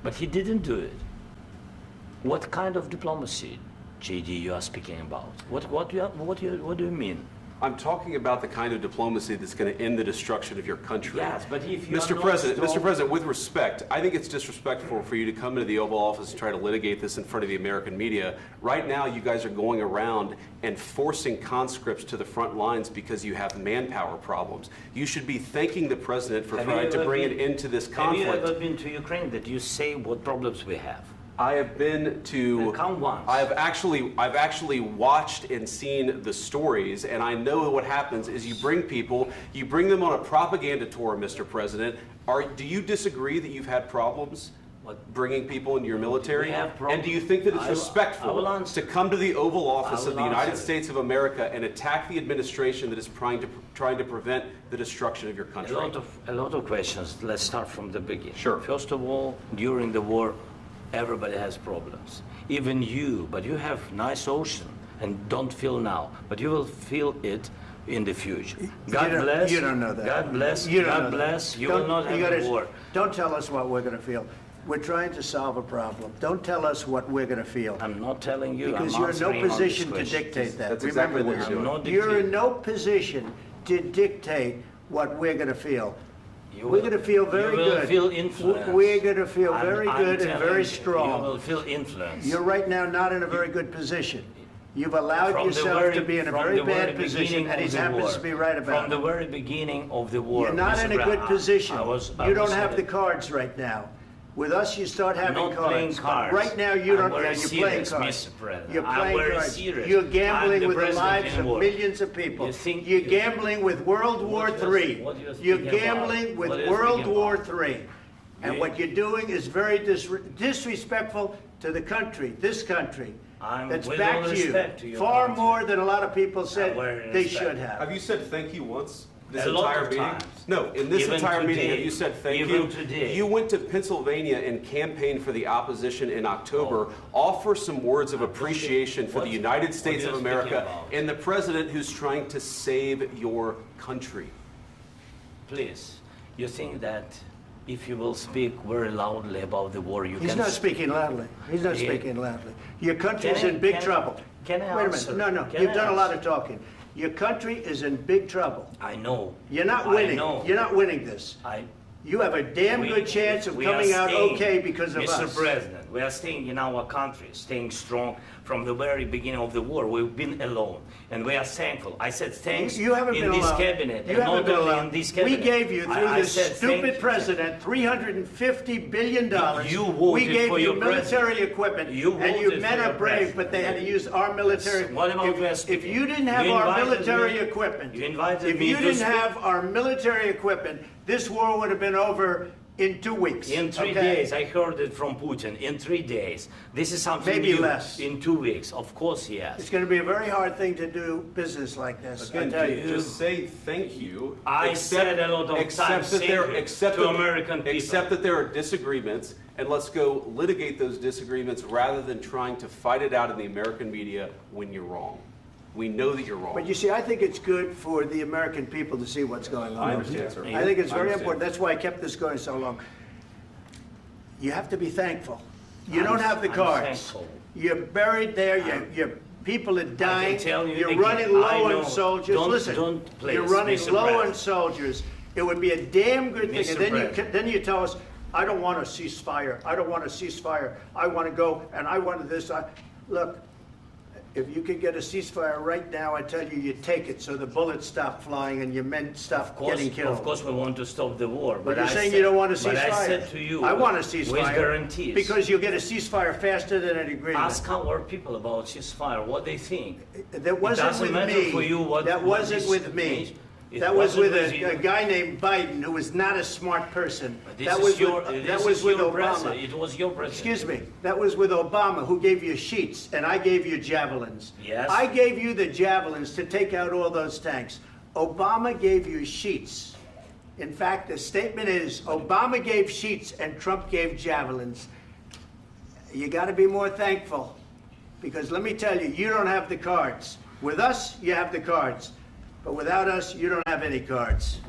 But he didn't do it. What kind of diplomacy, JD, you are speaking about? What do you mean? I'm talking about the kind of diplomacy that's going to end the destruction of your country. Yes, but if you Mr. President, with respect, I think it's disrespectful for you to come into the Oval Office and try to litigate this in front of the American media. Right now, you guys are going around and forcing conscripts to the front lines because you have manpower problems. You should be thanking the President for trying to bring an end to this conflict. Have you ever been to Ukraine that you say what problems we have? I have been to. Come once. I've actually watched and seen the stories, and I know what happens is you bring people, you bring them on a propaganda tour, Mr. President. Do you disagree that you've had problems bringing people into your military? And do you think that it's respectful to come to the Oval Office of the United States of America and attack the administration that is trying to prevent the destruction of your country? A lot of questions. Let's start from the beginning. Sure. First of all, during the war, everybody has problems, even you, but you have nice ocean and don't feel now, but you will feel it in the future. God bless. You don't know that. God bless. You don't God bless. You will not have a war. Don't tell us what we're going to feel. We're trying to solve a problem. Don't tell us what we're going to feel. I'm not telling you. Because you're in no position to dictate that. That's exactly what you're doing. You're in no position to dictate what we're going to feel. We're going to feel very good. You will feel influence. We're going to feel very good and very strong. You will feel influence. You're right now not in a very good position. You've allowed yourself to be in a very bad position, and he happens to be right about it. From the very beginning of the war. You're not in a good position. You don't have the cards right now. With us, you start having cards. Right now, you don't. You're playing cards. You're playing cards. You're gambling with the lives of millions of people. You're gambling with World War III. You're gambling with World War III. And what you're doing is very disrespectful to the country, this country. That's backed you far more than a lot of people said they should have. Have you said thank you once? This a lot entire of meeting? times. No, in this entire meeting, have you said thank you? Today. You went to Pennsylvania and campaigned for the opposition in October. Offer some words of appreciation for the United States of America and the President who's trying to save your country. Please, you think that if you will speak very loudly about the war, He's not speaking loudly. He's not speaking loudly. Your country is in big trouble. Can I Wait a answer? minute. No. You've done a lot of talking. Your country is in big trouble. I know. You're not winning. I know. You're not winning this. You have a damn good chance of coming out okay because of us. Mr. President, we are staying in our country, staying strong from the very beginning of the war. We've been alone, and we are thankful. I said thanks you haven't in been this alone. cabinet, you and haven't not been only alone. in this cabinet. We gave you, through this stupid president, $350 billion. You voted we gave for you your military president. equipment, You and you voted men for are your brave, president. but they had to use our military. What about If you didn't have You our invited military me. equipment, You invited if me you to didn't speak. have our military equipment, this war would have been over in 2 weeks. In 3 days, I heard it from Putin. In 3 days, this is something Maybe new. less. In 2 weeks, of course, yes. It's going to be a very hard thing to do business like this. I Again, tell you. just say thank you. I said a lot of times thank you to American people. Accept that there are disagreements, and let's go litigate those disagreements rather than trying to fight it out in the American media when you're wrong. We know that you're wrong. But you see, I think it's good for the American people to see what's going on. I understand, sir. I think it's very important. That's why I kept this going so long. You have to be thankful. You don't have the cards. Thankful. You're buried there. Your people are dying. I can tell you You're again, running low I know. on soldiers. Don't please, you're running Mr. low President. on soldiers. It would be a damn good thing. Mr. And then you tell us, I don't want a ceasefire. I don't want a ceasefire. I want to go, and I want this. Look, if you could get a ceasefire right now, I tell you, you take it so the bullets stop flying and your men stop getting killed. Of course, we want to stop the war. But you're saying you don't want a ceasefire. But I said to you, I want a ceasefire. with guarantees. Because you'll get a ceasefire faster than an agreement. Ask our people about ceasefire, what they think. That wasn't with me. For you what, that what wasn't this with me. means. That was with a guy named Biden who was not a smart person. That was with Obama. It was your president. Excuse me. That was with Obama, who gave you sheets, and I gave you javelins. Yes. I gave you the javelins to take out all those tanks. Obama gave you sheets. In fact, the statement is Obama gave sheets and Trump gave javelins. You got to be more thankful, because let me tell you, you don't have the cards. With us, you have the cards. But without us, you don't have any cards.